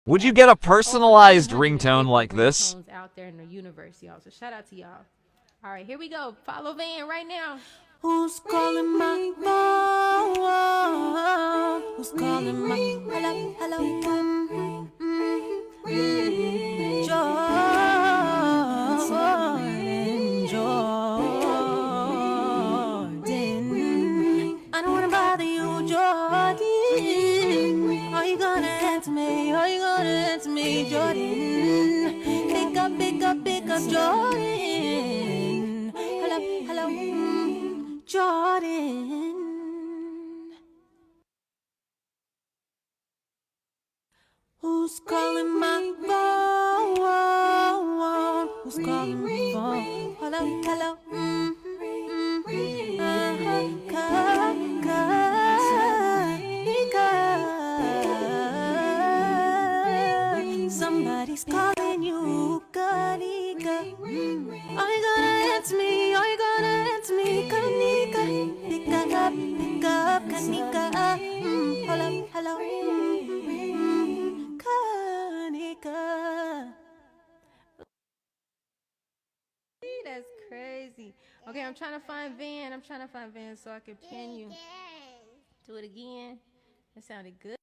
Would you get a personalized ringtone like this? Ringtones out there in the universe, y'all. So shout out to y'all. All right, here we go. Follow Van right now. Who's calling my phone? Who's calling my hello, hello? Jordan, Jordan. I don't wanna bother you, Jordan. Are you gonna answer me? Are you gonna answer me, Jordan? Pick up, pick up, pick up, Jordan. Hello, hello, Jordan. Who's calling my phone? Who's calling my phone? Hello, hello. Somebody's calling you, Kanika. Are you gonna answer me? Are you gonna answer me, Kanika? Pick up, Kanika. Hello, hello, Kanika. That's crazy. Okay, I'm trying to find Van. I'm trying to find Van so I can pin you. Do it again. That sounded good.